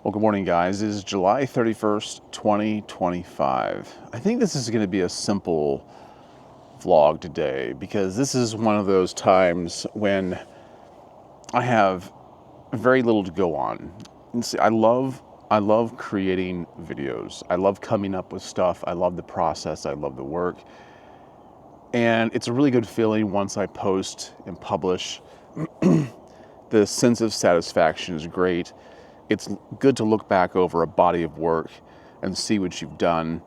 Well, good morning, guys. It is July 31st, 2025. I think this is going to be a simple vlog today because this is one of those times when I have very little to go on. And see, I love creating videos. I love coming up with stuff. I love the process. I love the work. And it's a really good feeling once I post and publish. The sense of satisfaction is great. It's good to look back over a body of work and see what you've done,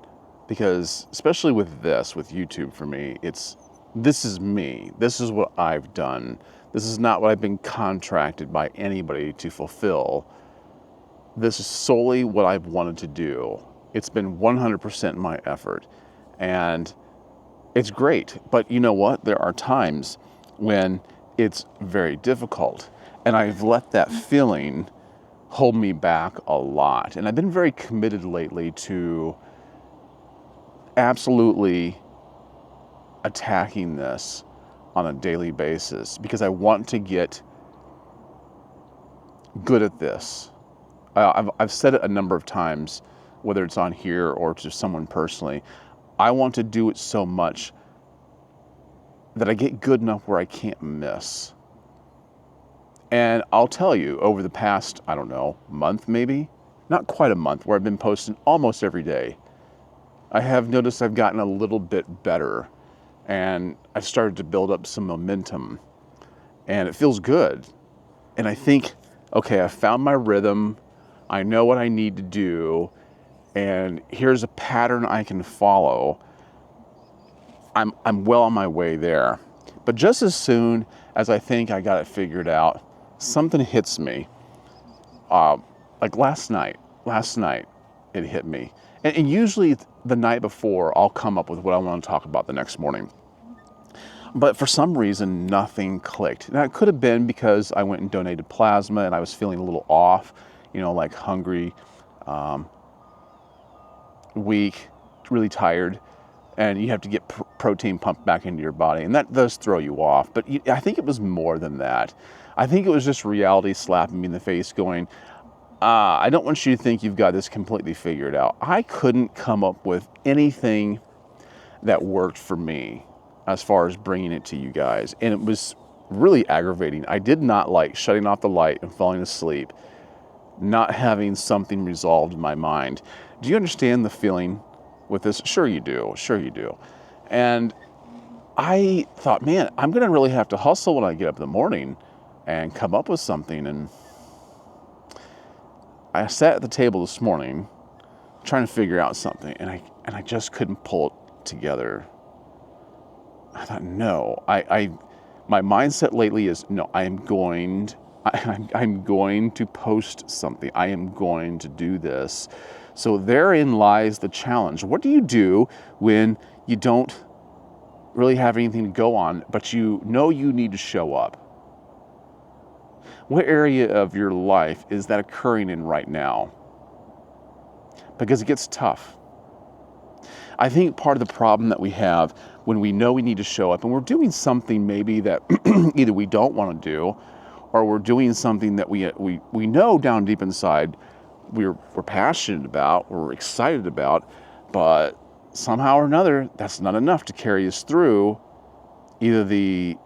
because especially with YouTube for me, this is me. This is what I've done. This is not what I've been contracted by anybody to fulfill. This is solely what I've wanted to do. It's been 100% my effort, and it's great. But you know what? There are times when it's very difficult, and I've let that feeling hold me back a lot. And I've been very committed lately to absolutely attacking this on a daily basis because I want to get good at this. I've said it a number of times, whether it's on here or to someone personally. I want to do it so much that I get good enough where I can't miss. And I'll tell you, over the past, I don't know, month maybe, not quite a month, where I've been posting almost every day, I have noticed I've gotten a little bit better, and I've started to build up some momentum, and it feels good. And I think, okay, I found my rhythm, I know what I need to do, and here's a pattern I can follow. I'm well on my way there. But just as soon as I think I got it figured out, something hits me. Like last night it hit me. And usually the night before, I'll come up with what I want to talk about the next morning. But for some reason, nothing clicked. Now, it could have been because I went and donated plasma and I was feeling a little off, like hungry, weak, really tired. And you have to get protein pumped back into your body. And that does throw you off. But I think it was more than that. I think it was just reality slapping me in the face going, I don't want you to think you've got this completely figured out. I couldn't come up with anything that worked for me as far as bringing it to you guys. And it was really aggravating. I did not like shutting off the light and falling asleep, not having something resolved in my mind. Do you understand the feeling with this? Sure you do. And I thought, man, I'm going to really have to hustle when I get up in the morning and come up with something. And I sat at the table this morning trying to figure out something, and I just couldn't pull it together. I thought, no, my mindset lately is, no, I'm going to post something. I am going to do this. So therein lies the challenge. What do you do when you don't really have anything to go on, but you know you need to show up? What area of your life is that occurring in right now? Because it gets tough. I think part of the problem that we have when we know we need to show up and we're doing something maybe that either we don't want to do, or we're doing something that we know down deep inside we're passionate about, we're excited about, but somehow or another that's not enough to carry us through. Either the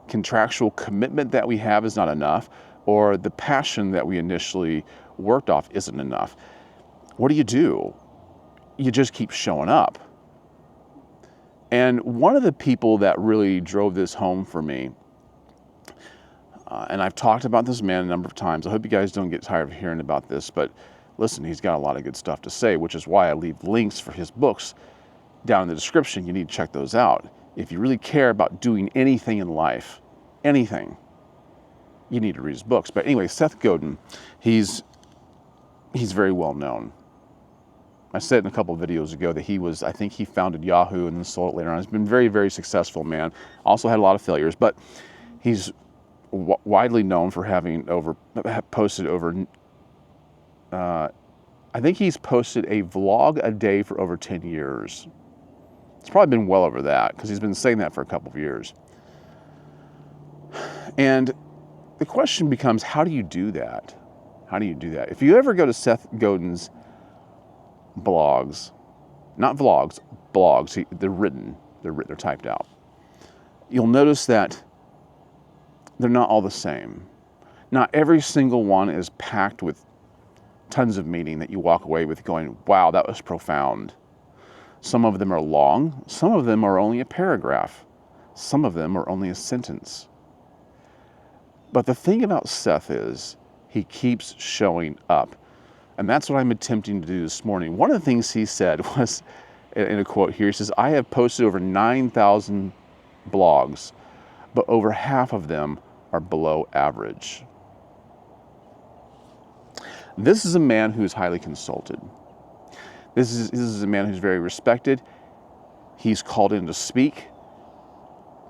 contractual commitment that we have is not enough, or the passion that we initially worked off isn't enough. What do? You just keep showing up. And one of the people that really drove this home for me, and I've talked about this man a number of times. I hope you guys don't get tired of hearing about this, but listen, he's got a lot of good stuff to say, which is why I leave links for his books down in the description. You need to check those out. If you really care about doing anything in life, anything, you need to read his books. But anyway, Seth Godin, he's very well known. I said in a couple of videos ago that I think he founded Yahoo and then sold it later on. He's been very, very successful man. Also had a lot of failures, but he's widely known for having posted over, I think he's posted a vlog a day for over 10 years. It's probably been well over that because he's been saying that for a couple of years. And the question becomes, how do you do that? How do you do that? If you ever go to Seth Godin's blogs, not vlogs, blogs, they're written, they're typed out. You'll notice that they're not all the same. Not every single one is packed with tons of meaning that you walk away with going, wow, that was profound. Some of them are long, some of them are only a paragraph, some of them are only a sentence. But the thing about Seth is, he keeps showing up. And that's what I'm attempting to do this morning. One of the things he said was, in a quote here, he says, I have posted over 9,000 blogs, but over half of them are below average. This is a man who is highly consulted. This is a man who's very respected. He's called in to speak.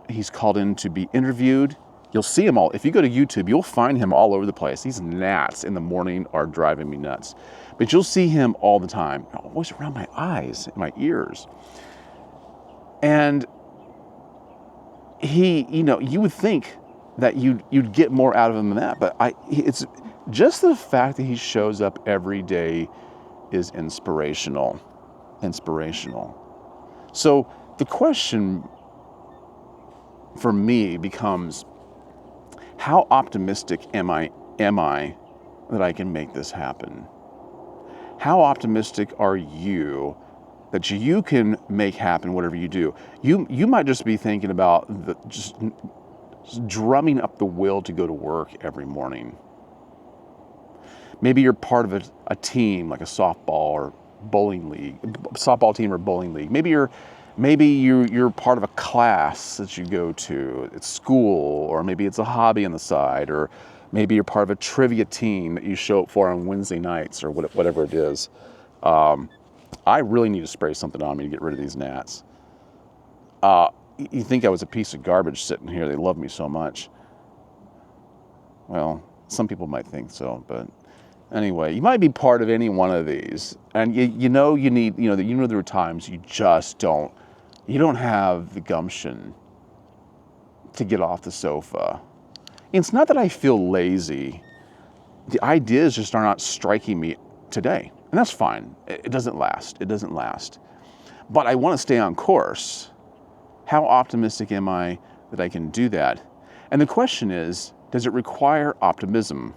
He's called in to be interviewed. You'll see him all. If you go to YouTube, you'll find him all over the place. These gnats in the morning are driving me nuts. But you'll see him all the time, always around my eyes and my ears. And he, you would think that you'd get more out of him than that. But it's just the fact that he shows up every day is inspirational. So the question for me becomes, how optimistic am I that I can make this happen? How optimistic are you that you can make happen whatever you do? You might just be thinking about just drumming up the will to go to work every morning. Maybe you're part of a team like a softball team or bowling league. Maybe you're part of a class that you go to at school, or maybe it's a hobby on the side, or maybe you're part of a trivia team that you show up for on Wednesday nights, or whatever it is. I really need to spray something on me to get rid of these gnats. You think I was a piece of garbage sitting here? They love me so much. Well, some people might think so, but anyway, you might be part of any one of these, and there are times you just don't have the gumption to get off the sofa. It's not that I feel lazy. The ideas just are not striking me today, and that's fine. It doesn't last. But I want to stay on course. How optimistic am I that I can do that? And the question is, does it require optimism?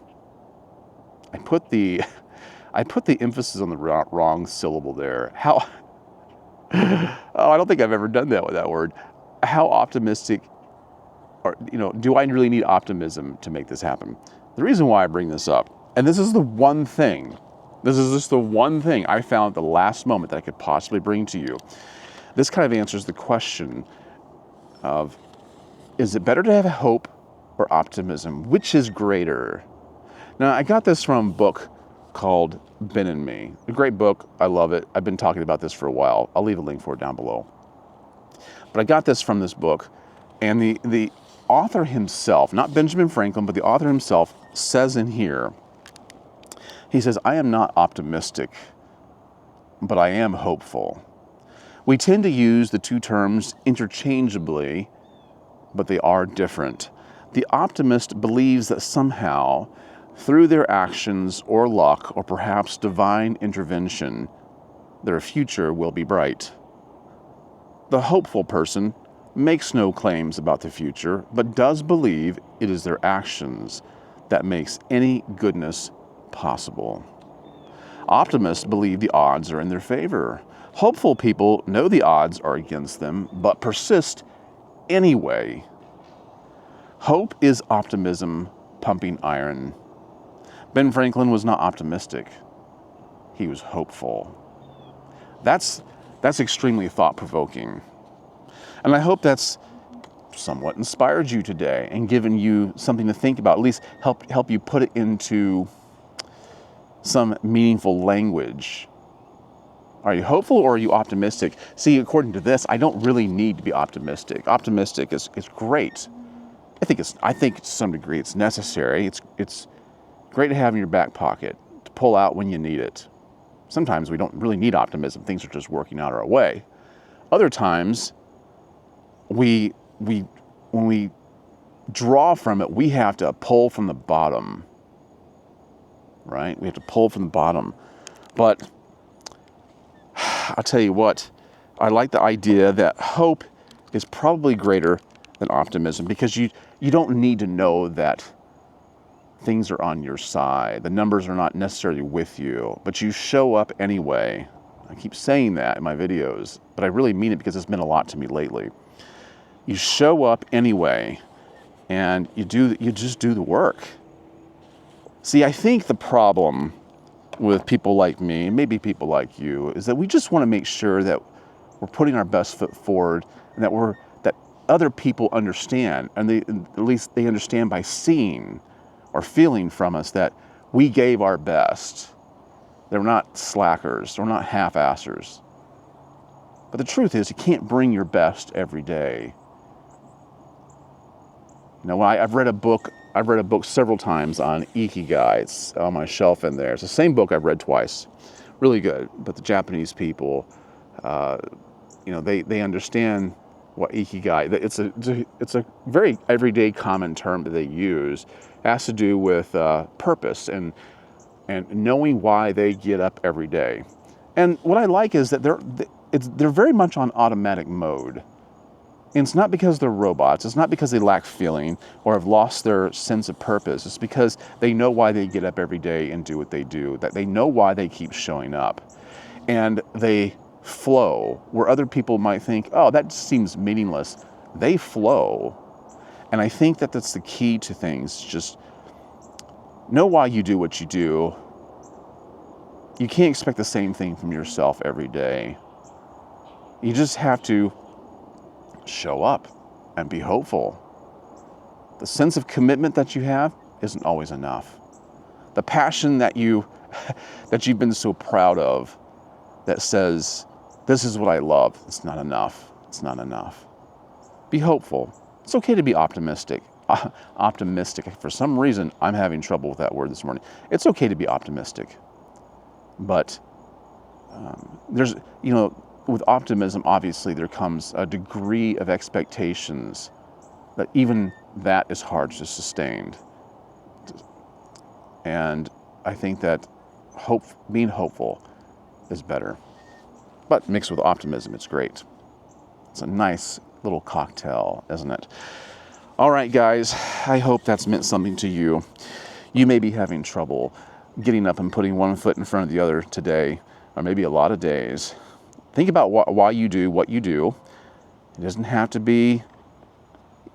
I put the emphasis on the wrong syllable there. I don't think I've ever done that with that word. How optimistic, do I really need optimism to make this happen? The reason why I bring this up, and this is just the one thing I found at the last moment that I could possibly bring to you. This kind of answers the question of, is it better to have hope or optimism? Which is greater? Now, I got this from a book called Ben and Me. A great book. I love it. I've been talking about this for a while. I'll leave a link for it down below. But I got this from this book, and the author himself, not Benjamin Franklin, but the author himself says in here, he says, I am not optimistic, but I am hopeful. We tend to use the two terms interchangeably, but they are different. The optimist believes that somehow, through their actions or luck or perhaps divine intervention, their future will be bright. The hopeful person makes no claims about the future, but does believe it is their actions that makes any goodness possible. Optimists believe the odds are in their favor. Hopeful people know the odds are against them, but persist anyway. Hope is optimism pumping iron. Ben Franklin was not optimistic. He was hopeful. That's extremely thought-provoking. And I hope that's somewhat inspired you today and given you something to think about, at least help you put it into some meaningful language. Are you hopeful or are you optimistic? See, according to this, I don't really need to be optimistic. Optimistic is great. I think to some degree it's necessary. It's great to have in your back pocket to pull out when you need it. Sometimes we don't really need optimism. Things are just working out our way. Other times, when we draw from it, we have to pull from the bottom. right? We have to pull from the bottom. But I'll tell you what, I like the idea that hope is probably greater than optimism, because you don't need to know that things are on your side. The numbers are not necessarily with you, but you show up anyway. I keep saying that in my videos, but I really mean it because it's meant a lot to me lately. You show up anyway, and you just do the work. See, I think the problem with people like me, maybe people like you, is that we just want to make sure that we're putting our best foot forward, and that other people understand, and at least they understand by seeing or feeling from us that we gave our best. They're not slackers, they're not half-assers. But the truth is, you can't bring your best every day. You know, I've read a book several times on Eeky Guy. It's on my shelf in there. It's the same book I've read twice. Really good. But the Japanese people, you know, they understand what Eeky Guy. It's a very everyday common term that they use. It has to do with purpose and knowing why they get up every day. And what I like is that they're very much on automatic mode. And it's not because they're robots. It's not because they lack feeling or have lost their sense of purpose. It's because they know why they get up every day and do what they do, that they know why they keep showing up. And they flow where other people might think, oh, that seems meaningless. They flow. And I think that that's the key to things. Just know why you do what you do. You can't expect the same thing from yourself every day. You just have to show up and be hopeful. The sense of commitment that you have isn't always enough. The passion that you've been so proud of, that says, this is what I love, it's not enough. It's not enough. Be hopeful. It's okay to be optimistic. Optimistic. For some reason, I'm having trouble with that word this morning. It's okay to be optimistic. But there's, you know, with optimism, obviously, there comes a degree of expectations that even that is hard to sustain. And I think that being hopeful is better. But mixed with optimism, it's great. It's a nice little cocktail, isn't it? All right, guys, I hope that's meant something to you. You may be having trouble getting up and putting one foot in front of the other today, or maybe a lot of days. Think about why you do what you do. It doesn't have to be,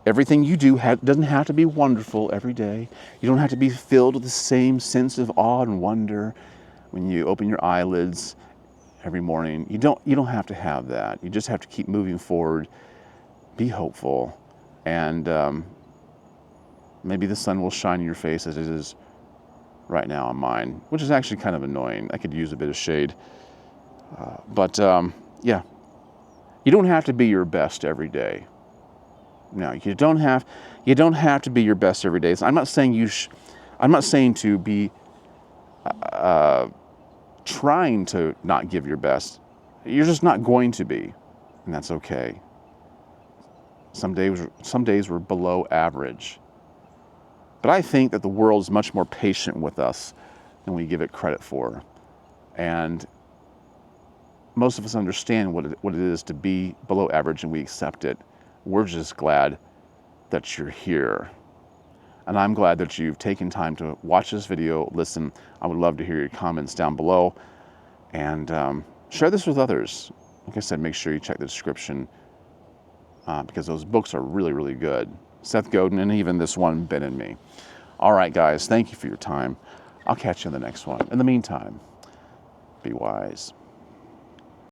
everything you do doesn't have to be wonderful every day. You don't have to be filled with the same sense of awe and wonder when you open your eyelids every morning. You don't have to have that. You just have to keep moving forward, be hopeful, and maybe the sun will shine in your face as it is right now on mine, which is actually kind of annoying. I could use a bit of shade. But yeah, you don't have to be your best every day. No, you don't have to be your best every day. So I'm not saying I'm not saying to be trying to not give your best. You're just not going to be, and that's okay. Some days we're below average. But I think that the world is much more patient with us than we give it credit for. And most of us understand what it is to be below average, and we accept it. We're just glad that you're here. And I'm glad that you've taken time to watch this video, listen. I would love to hear your comments down below. And share this with others. Like I said, make sure you check the description because those books are really, really good. Seth Godin, and even this one, Ben and Me. All right, guys, thank you for your time. I'll catch you in the next one. In the meantime, be wise.